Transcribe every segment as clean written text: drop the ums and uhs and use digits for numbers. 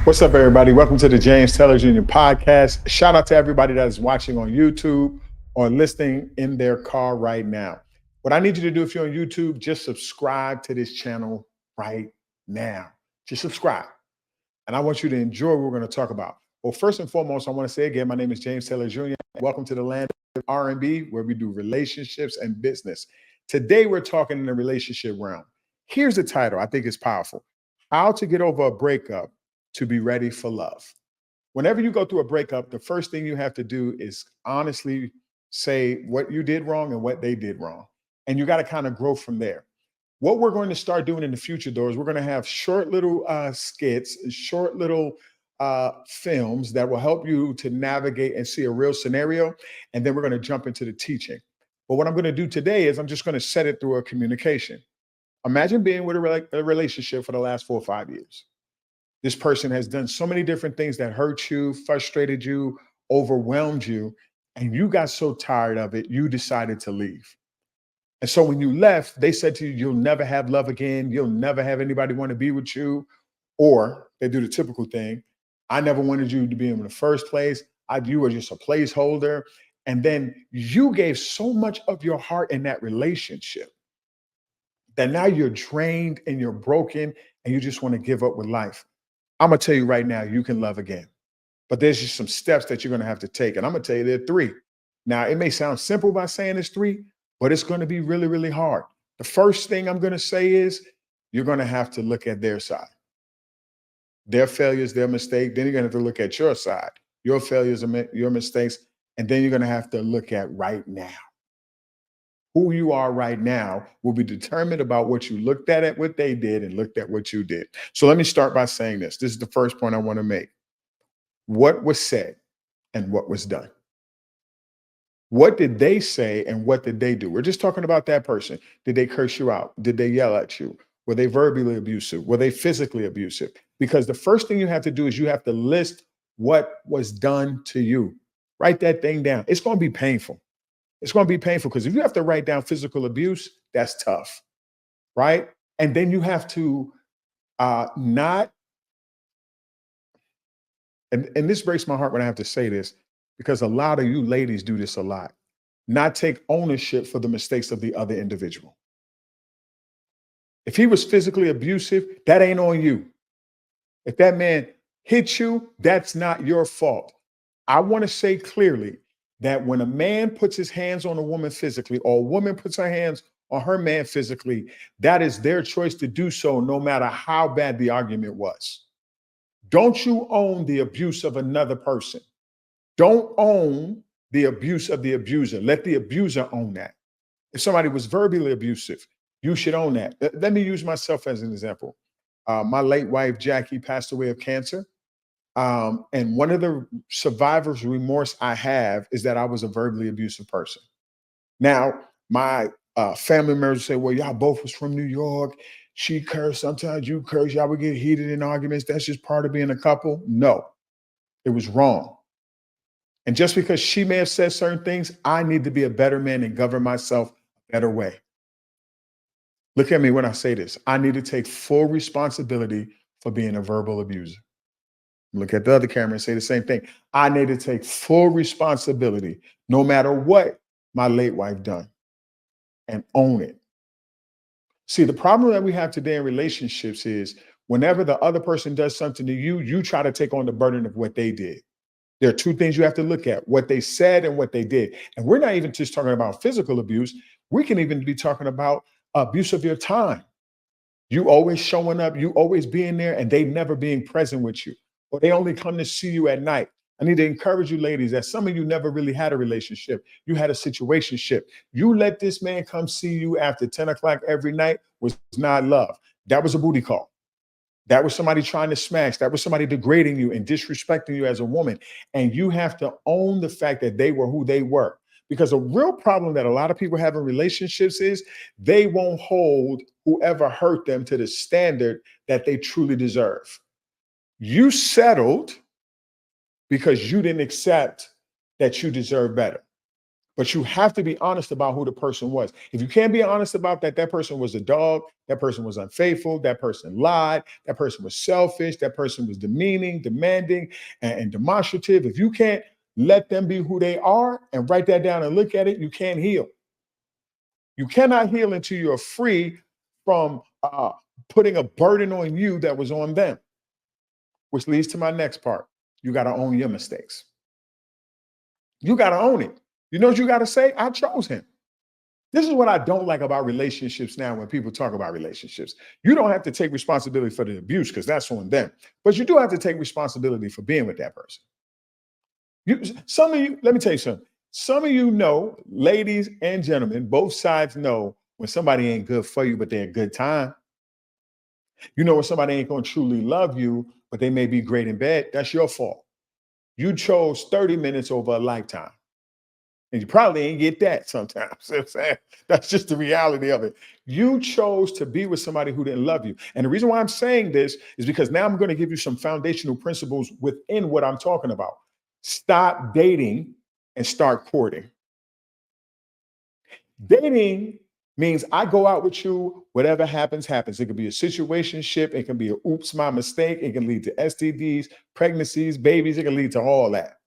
What's up, everybody? Welcome to the James Taylor Jr. podcast. Shout out to everybody that is watching on YouTube or listening in their car right now. What I need you to do if you're on YouTube, just subscribe to this channel right now. Just subscribe. And I want you to enjoy what we're going to talk about. Well, first and foremost, I want to say again, my name is James Taylor Jr. Welcome to the land of R&B, where we do relationships and business. Today, we're talking in the relationship realm. Here's the title. I think it's powerful. How to get over a breakup to be ready for love. Whenever you go through a breakup, the first thing you have to do is honestly say what you did wrong and what they did wrong. And you got to kind of grow from there. What we're going to start doing in the future, though, is we're going to have short little skits, short little films that will help you to navigate and see a real scenario. And then we're going to jump into the teaching. But what I'm going to do today is I'm just going to set it through a communication. Imagine being with a relationship for the last 4 or 5 years. This person has done so many different things that hurt you, frustrated you, overwhelmed you, and you got so tired of it, you decided to leave. And so when you left, they said to you, you'll never have love again. You'll never have anybody want to be with you. Or they do the typical thing. I never wanted you to be in the first place. You were just a placeholder. And then you gave so much of your heart in that relationship that now you're drained and you're broken and you just want to give up with life. I'm going to tell you right now, you can love again. But there's just some steps that you're going to have to take. And I'm going to tell you there are 3. Now, it may sound simple by saying it's 3, but it's going to be really, really hard. The first thing I'm going to say is you're going to have to look at their side, their failures, their mistake. Then you're going to have to look at your side, your failures, your mistakes. And then you're going to have to look at right now. Who you are right now will be determined about what you looked at what they did and looked at what you did. So let me start by saying this. This is the first point I want to make. What was said and what was done? What did they say and what did they do? We're just talking about that person. Did they curse you out? Did they yell at you? Were they verbally abusive? Were they physically abusive? Because the first thing you have to do is you have to list what was done to you. Write that thing down. It's going to be painful. It's going to be painful because if you have to write down physical abuse, that's tough, right? And then you have to not, and this breaks my heart when I have to say this, because a lot of you ladies do this a lot, not take ownership for the mistakes of the other individual. If he was physically abusive, that ain't on you. If that man hit you, that's not your fault. I want to say clearly that when a man puts his hands on a woman physically, or a woman puts her hands on her man physically, that is their choice to do so, no matter how bad the argument was. Don't you own the abuse of another person. Don't own the abuse of the abuser. Let the abuser own that. If somebody was verbally abusive, you should own that. Let me use myself as an example. My late wife, Jackie, passed away of cancer. And one of the survivor's remorse I have is that I was a verbally abusive person. Now, my family members say, well, y'all both was from New York. She cursed. Sometimes you curse. Y'all would get heated in arguments. That's just part of being a couple. No, it was wrong. And just because she may have said certain things, I need to be a better man and govern myself a better way. Look at me when I say this. I need to take full responsibility for being a verbal abuser. Look at the other camera and say the same thing. I need to take full responsibility, no matter what my late wife done, and own it. See, the problem that we have today in relationships is whenever the other person does something to you, you try to take on the burden of what they did. There are 2 things you have to look at, what they said and what they did. And we're not even just talking about physical abuse. We can even be talking about abuse of your time. You always showing up, you always being there, and they never being present with you. Or they only come to see you at night. I need to encourage you ladies that some of you never really had a relationship. You had a situationship. You let this man come see you after 10 o'clock every night was not love. That was a booty call. That was somebody trying to smash. That was somebody degrading you and disrespecting you as a woman. And you have to own the fact that they were who they were. Because a real problem that a lot of people have in relationships is they won't hold whoever hurt them to the standard that they truly deserve. You settled because you didn't accept that you deserve better. But you have to be honest about who the person was. If you can't be honest about that, that person was a dog, that person was unfaithful, that person lied, that person was selfish, that person was demeaning, demanding, and demonstrative. If you can't let them be who they are and write that down and look at it, you can't heal. You cannot heal until you're free from putting a burden on you that was on them, which leads to my next part. You got to own your mistakes. You got to own it. You know what you got to say? I chose him. This is what I don't like about relationships now when people talk about relationships. You don't have to take responsibility for the abuse because that's on them. But you do have to take responsibility for being with that person. Some of you, let me tell you something. Some of you know, ladies and gentlemen, both sides know when somebody ain't good for you, but they're a good time. You know when somebody ain't going to truly love you, but they may be great in bed. That's your fault. You chose 30 minutes over a lifetime. And you probably ain't get that sometimes. You know what I'm saying? That's just the reality of it. You chose to be with somebody who didn't love you. And the reason why I'm saying this is because now I'm going to give you some foundational principles within what I'm talking about. Stop dating and start courting. Dating means I go out with you, whatever happens, happens. It could be a situationship. It can be a oops, my mistake. It can lead to STDs, pregnancies, babies. It can lead to all that.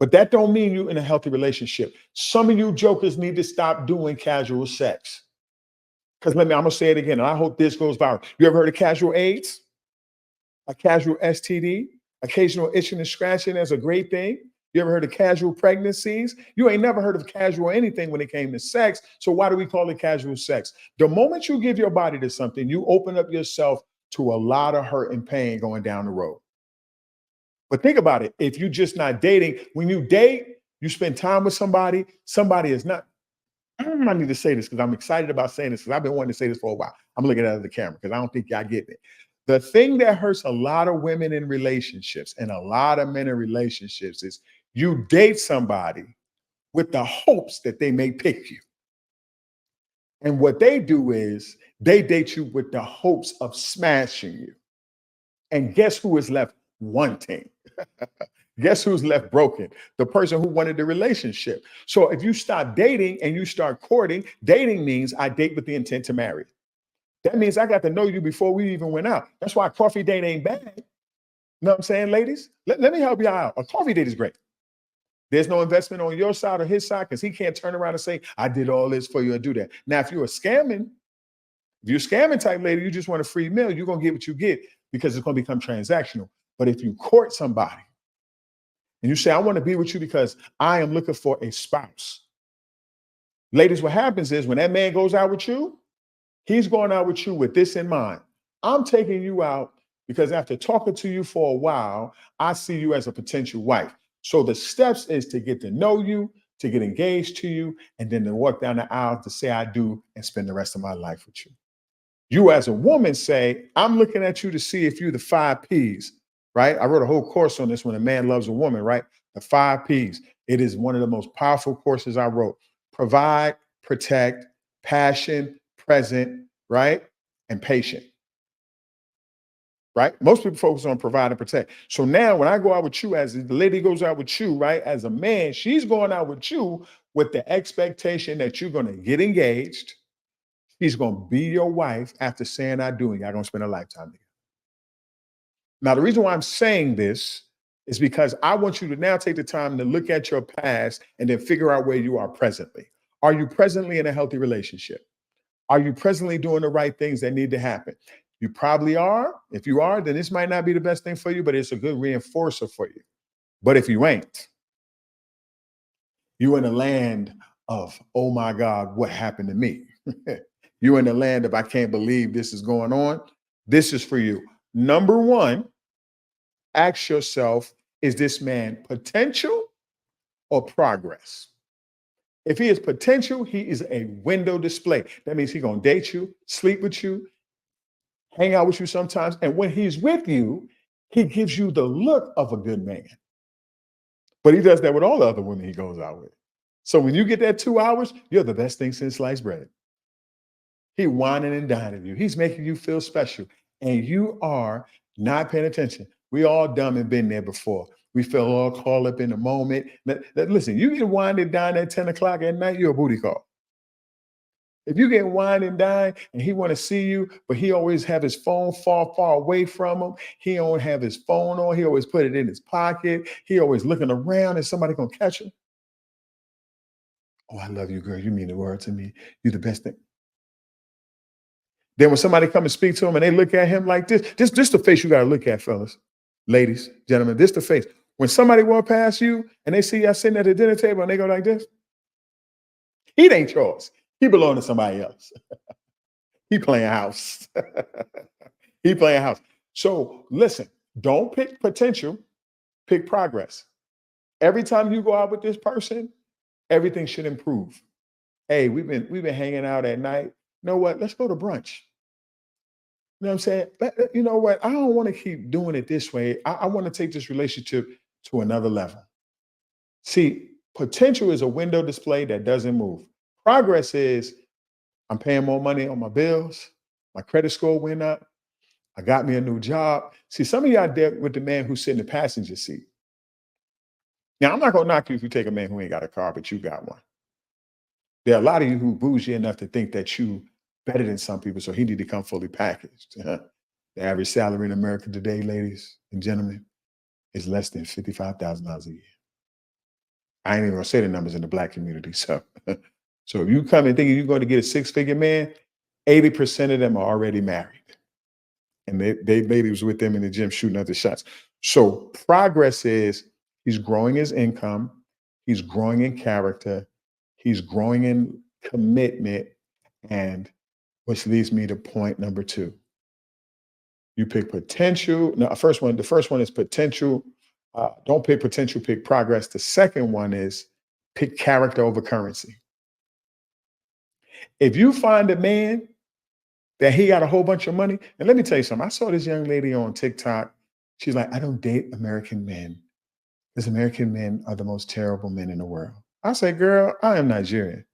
But that don't mean you're in a healthy relationship. Some of you jokers need to stop doing casual sex. Because I'm going to say it again, and I hope this goes viral. You ever heard of casual AIDS? A casual STD? Occasional itching and scratching as a great thing? You ever heard of casual pregnancies? You ain't never heard of casual anything when it came to sex. So why do we call it casual sex? The moment you give your body to something, you open up yourself to a lot of hurt and pain going down the road. But think about it. If you're just not dating, when you date, you spend time with somebody, somebody is not. I need to say this because I'm excited about saying this because I've been wanting to say this for a while. I'm looking at the camera because I don't think y'all get it. The thing that hurts a lot of women in relationships and a lot of men in relationships is you date somebody with the hopes that they may pick you. And what they do is they date you with the hopes of smashing you. And guess who is left wanting? Guess who's left broken? The person who wanted the relationship. So if you stop dating and you start courting, dating means I date with the intent to marry. That means I got to know you before we even went out. That's why a coffee date ain't bad. You know what I'm saying, ladies? Let me help you out. A coffee date is great. There's no investment on your side or his side because he can't turn around and say, I did all this for you and do that. Now, if you're if you're a scamming type lady, you just want a free meal, you're going to get what you get because it's going to become transactional. But if you court somebody, and you say, I want to be with you because I am looking for a spouse. Ladies, what happens is when that man goes out with you, he's going out with you with this in mind. I'm taking you out because after talking to you for a while, I see you as a potential wife. So the steps is to get to know you, to get engaged to you, and then to walk down the aisle to say I do and spend the rest of my life with you. You as a woman say, I'm looking at you to see if you're the 5 Ps. Right? I wrote a whole course on this when a man loves a woman, right? The 5 Ps. It is one of the most powerful courses I wrote. Provide, protect, passion, present, right? And patient. Right? Most people focus on provide and protect. So now when I go out with you, as the lady goes out with you, right? As a man, she's going out with you with the expectation that you're going to get engaged. She's going to be your wife after saying I do, and y'all going to spend a lifetime together. Now, the reason why I'm saying this is because I want you to now take the time to look at your past and then figure out where you are presently. Are you presently in a healthy relationship? Are you presently doing the right things that need to happen? You probably are. If you are, then this might not be the best thing for you, but it's a good reinforcer for you. But if you ain't, you in a land of, oh my God, what happened to me? You in the land of, I can't believe this is going on. This is for you. Number one, ask yourself, is this man potential or progress? If he is potential, he is a window display. That means he's going to date you, sleep with you, hang out with you sometimes. And when he's with you, he gives you the look of a good man. But he does that with all the other women he goes out with. So when you get that 2 hours, you're the best thing since sliced bread. He whining and dining you. He's making you feel special. And you are not paying attention. We all dumb and been there before. We feel all caught up in the moment. Listen, you get winded down at 10 o'clock at night, you're a booty call. If you get wine and dine and he want to see you, but he always have his phone far away from him. He don't have his phone on. He always put it in his pocket. He always looking around. Is somebody gonna catch him? Oh, I love you, girl. You mean the world to me. You the best thing. Then when somebody come and speak to him and they look at him like this the face you gotta look at, fellas, ladies, gentlemen. This the face. When somebody walk past you and they see you sitting at the dinner table and they go like this, he ain't yours. He belong to somebody else. He playing house. He playing house. So listen, don't pick potential, pick progress. Every time you go out with this person, everything should improve. Hey, we've been hanging out at night. You know what? Let's go to brunch. You know what I'm saying? You know what? I don't want to keep doing it this way. I want to take this relationship to another level. See, potential is a window display that doesn't move. Progress is I'm paying more money on my bills. My credit score went up. I got me a new job. See, some of y'all dealt with the man who's sitting in the passenger seat. Now, I'm not going to knock you if you take a man who ain't got a car, but you got one. There are a lot of you who bougie enough to think that you better than some people, so he need to come fully packaged. The average salary in America today, ladies and gentlemen, is less than $55,000 a year. I ain't even gonna say the numbers in the Black community. So, so if you come and thinking you're going to get a six-figure man, 80% of them are already married. And they ladies with them in the gym shooting other shots. So progress is he's growing his income, he's growing in character, he's growing in commitment, and which leads me to point number 2. You pick potential. Now, the first one is potential. Don't pick potential, pick progress. The second one is pick character over currency. If you find a man that he got a whole bunch of money, and let me tell you something. I saw this young lady on TikTok. She's like, I don't date American men because American men are the most terrible men in the world. I say, girl, I am Nigerian.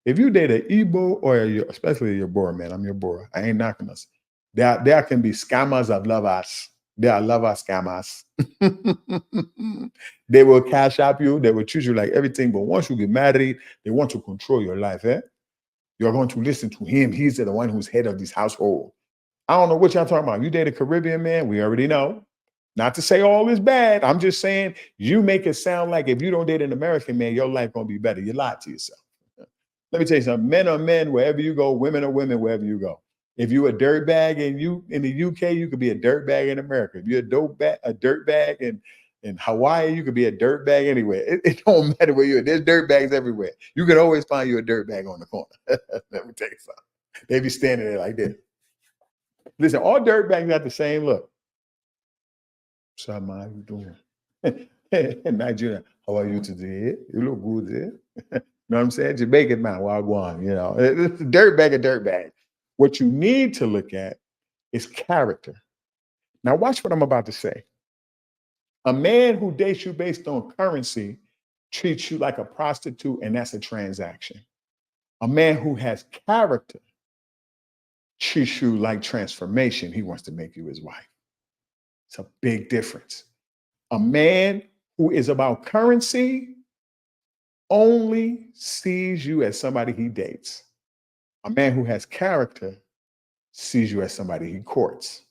If you date an Igbo or especially your Bora man, I'm your Bora. I ain't knocking us. There can be scammers of lovers. There are lover scammers. They will cash up you. They will treat you like everything. But once you get married, they want to control your life. You're going to listen to him. He's the one who's head of this household. I don't know what y'all talking about. You date a Caribbean man, we already know. Not to say all is bad. I'm just saying you make it sound like if you don't date an American man, your life gonna be better. You lied to yourself. Let me tell you something. Men are men wherever you go. Women are women wherever you go. If you're a dirtbag in the UK, you could be a dirtbag in America. If you're a dirtbag in Hawaii, you could be a dirtbag anywhere. It don't matter where you're. There's dirtbags everywhere. You can always find you a dirtbag on the corner. Let me tell you something. They be standing there like this. Listen, all dirtbags got the same look. So how are you doing? Nigeria, how are you today? You look good there. You know what I'm saying? Jamaican man, wagwan, you know. It's a dirtbag. What you need to look at is character. Now watch what I'm about to say. A man who dates you based on currency treats you like a prostitute, and that's a transaction. A man who has character treats you like transformation. He wants to make you his wife. It's a big difference. A man who is about currency only sees you as somebody he dates. A man who has character sees you as somebody he courts.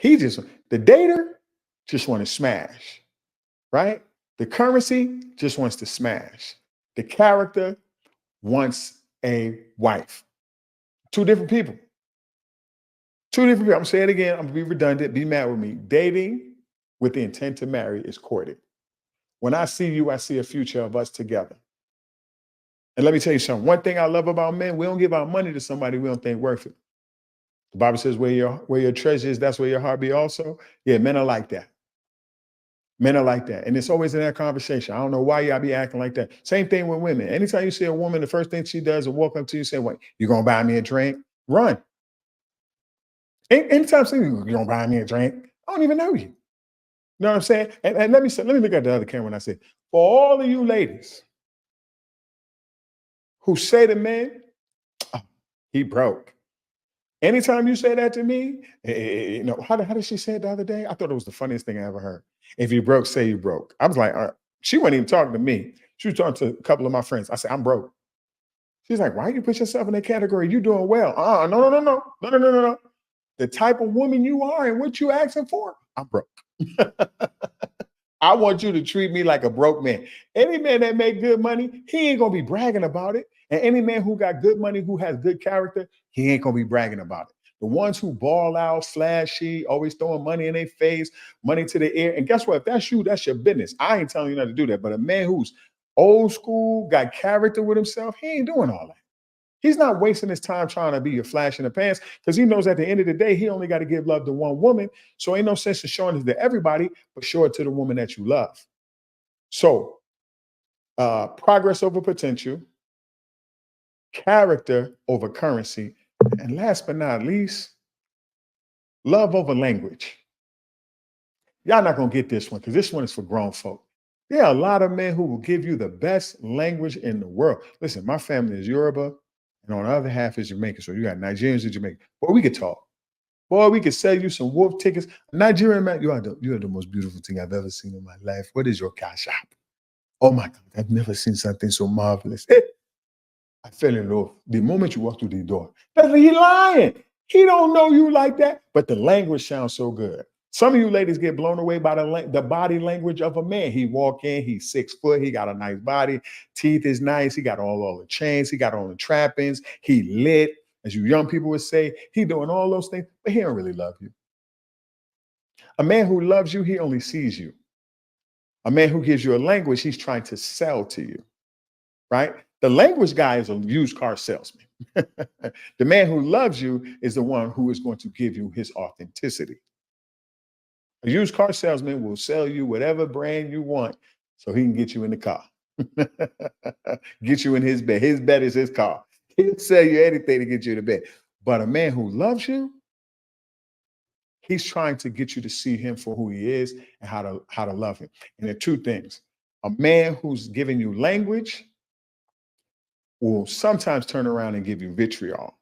The dater just want to smash, right? The currency just wants to smash. The character wants a wife. Two different people. Two different people. I'm saying it again. I'm going to be redundant. Be mad with me. Dating with the intent to marry is courting. When I see you, I see a future of us together. And let me tell you something. One thing I love about men, we don't give our money to somebody we don't think worth it. The Bible says where your treasure is, that's where your heart be also. Yeah, men are like that. Men are like that. And it's always in that conversation. I don't know why y'all be acting like that. Same thing with women. Anytime you see a woman, the first thing she does is walk up to you and say, what, you gonna buy me a drink? Run. Anytime you gonna buy me a drink, I don't even know you. You know what I'm saying? And let me look at the other camera and I say, for all of you ladies who say to men, oh, he broke. Anytime you say that to me, how did she say it the other day? I thought it was the funniest thing I ever heard. If you broke, say you broke. I was like, she wasn't even talking to me. She was talking to a couple of my friends. I said, I'm broke. She's like, why you put yourself in that category? You doing well. No, no, no, no, no, no, no, no, no. The type of woman you are and what you asking for, I'm broke. I want you to treat me like a broke man. Any man that make good money, he ain't gonna be bragging about it. And any man who got good money, who has good character, he ain't gonna be bragging about it. The ones who ball out, flashy, always throwing money in their face, money to the air. And guess what? If that's you, that's your business. I ain't telling you not to do that. But a man who's old school, got character with himself, he ain't doing all that. He's not wasting his time trying to be a flash in the pants because he knows at the end of the day, he only got to give love to one woman. So ain't no sense in showing it to everybody, but show it to the woman that you love. So progress over potential, character over currency, and last but not least, love over language. Y'all not gonna get this one because this one is for grown folk. There are a lot of men who will give you the best language in the world. Listen, my family is Yoruba, and on the other half is Jamaican. So you got Nigerians and Jamaican. Boy, we could talk. Boy, we could sell you some wolf tickets. Nigerian man, you are the most beautiful thing I've ever seen in my life. What is your cash app? Oh my God, I've never seen something so marvelous. I fell in love the moment you walk through the door. That's he lying. He don't know you like that, but the language sounds so good. Some of you ladies get blown away by the body language of a man. He walk in, he's 6 foot, he got a nice body, teeth is nice, he got all the chains, he got all the trappings, he lit, as you young people would say, he doing all those things, but he don't really love you. A man who loves you, he only sees you. A man who gives you a language, he's trying to sell to you, right? The language guy is a used car salesman. The man who loves you is the one who is going to give you his authenticity. A used car salesman will sell you whatever brand you want so he can get you in the car. Get you in his bed. His bed is his car. He'll sell you anything to get you to bed. But a man who loves you, he's trying to get you to see him for who he is and how to love him. And there are two things. A man who's giving you language will sometimes turn around and give you vitriol.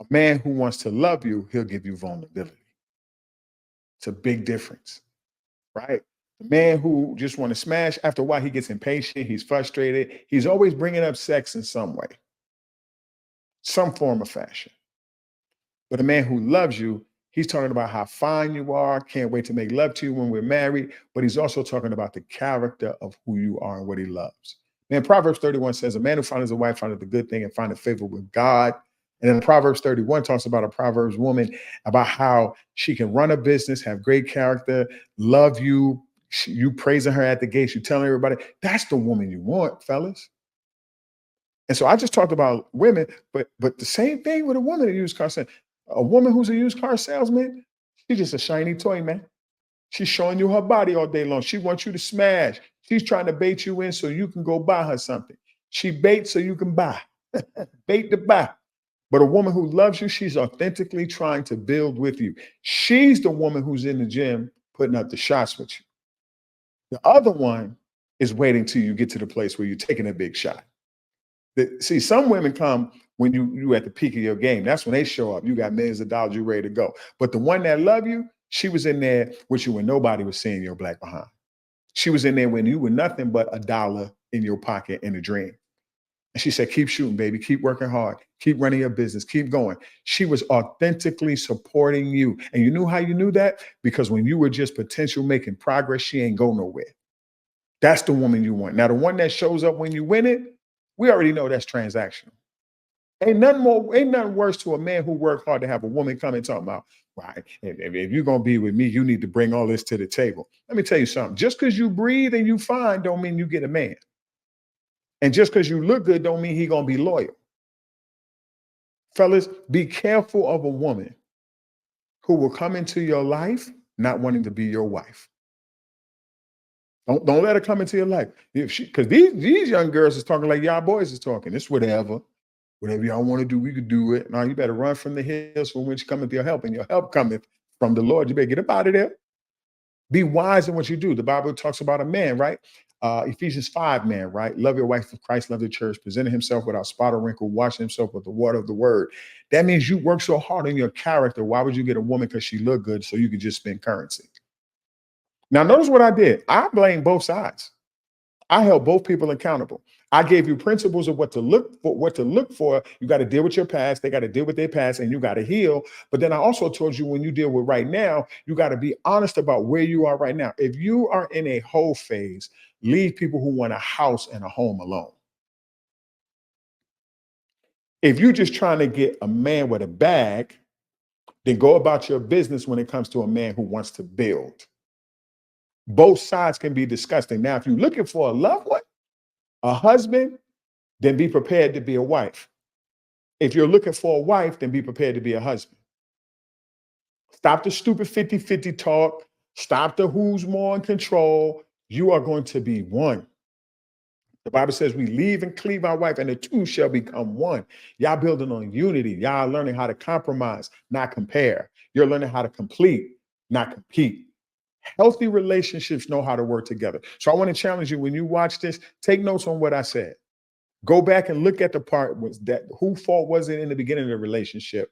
A man who wants to love you, he'll give you vulnerability. It's a big difference, right? The man who just want to smash, after a while, he gets impatient, he's frustrated. He's always bringing up sex in some way, some form of fashion. But a man who loves you, he's talking about how fine you are, can't wait to make love to you when we're married, but he's also talking about the character of who you are and what he loves. Man, Proverbs 31 says, a man who finds a wife findeth a good thing and findeth favor with God. And then Proverbs 31 talks about a Proverbs woman, about how she can run a business, have great character, love you, you praising her at the gates, you telling everybody, that's the woman you want, fellas. And so I just talked about women, but the same thing with a woman in used car salesman. A woman who's a used car salesman, she's just a shiny toy, man. She's showing you her body all day long. She wants you to smash. She's trying to bait you in so you can go buy her something. She baits so you can buy. Bait to buy. But a woman who loves you, she's authentically trying to build with you. She's the woman who's in the gym putting up the shots with you. The other one is waiting till you get to the place where you're taking a big shot. See, some women come when you at the peak of your game. That's when they show up. You got millions of dollars, you ready to go. But the one that love you, she was in there with you when nobody was seeing your black behind. She was in there when you were nothing but $1 in your pocket in a dream. And she said, keep shooting, baby. Keep working hard. Keep running your business. Keep going. She was authentically supporting you. And you knew how you knew that? Because when you were just potential making progress, she ain't go nowhere. That's the woman you want. Now, the one that shows up when you win it, we already know that's transactional. Ain't nothing worse to a man who worked hard to have a woman come and talk about, right, if you're going to be with me, you need to bring all this to the table. Let me tell you something. Just because you breathe and you fine don't mean you get a man. And just because you look good don't mean he going to be loyal. Fellas, be careful of a woman who will come into your life not wanting to be your wife. Don't let her come into your life. Because these young girls is talking like y'all boys is talking. It's whatever. Whatever y'all want to do, we could do it. Now you better run from the hills from which cometh your help, and your help cometh from the Lord. You better get up out of there. Be wise in what you do. The Bible talks about a man, right? Ephesians 5, man, right? Love your wife as Christ loved the church, presented himself without spot or wrinkle, washing himself with the water of the word. That means you work so hard on your character. Why would you get a woman because she looked good so you could just spend currency? Now, notice what I did. I blame both sides. I held both people accountable. I gave you principles of what to look for. What to look for. You got to deal with your past. They got to deal with their past, and you got to heal. But then I also told you when you deal with right now, you got to be honest about where you are right now. If you are in a whole phase, leave people who want a house and a home alone. If you're just trying to get a man with a bag, then go about your business when it comes to a man who wants to build. Both sides can be disgusting. Now, if you're looking for a loved one, a husband, then be prepared to be a wife. If you're looking for a wife, then be prepared to be a husband. Stop the stupid 50-50 talk. Stop the who's more in control. You are going to be one. The Bible says we leave and cleave our wife, and the two shall become one. Y'all building on unity. Y'all learning how to compromise, not compare. You're learning how to complete, not compete. Healthy relationships know how to work together. So I want to challenge you when you watch this, take notes on what I said. Go back and look at the part that whose fault was it in the beginning of the relationship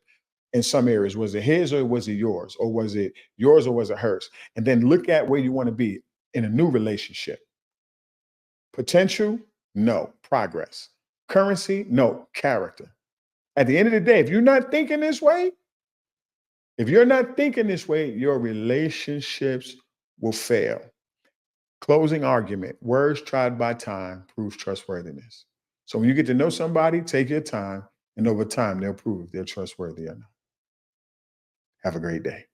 in some areas. Was it his or was it yours? Or was it yours or was it hers? And then look at where you want to be in a new relationship. Potential? No. Progress. Currency? No. Character. At the end of the day, if you're not thinking this way, your relationships will fail. Closing argument. Words tried by time proves trustworthiness. So when you get to know somebody, take your time, and over time, they'll prove if they're trustworthy or not. Have a great day.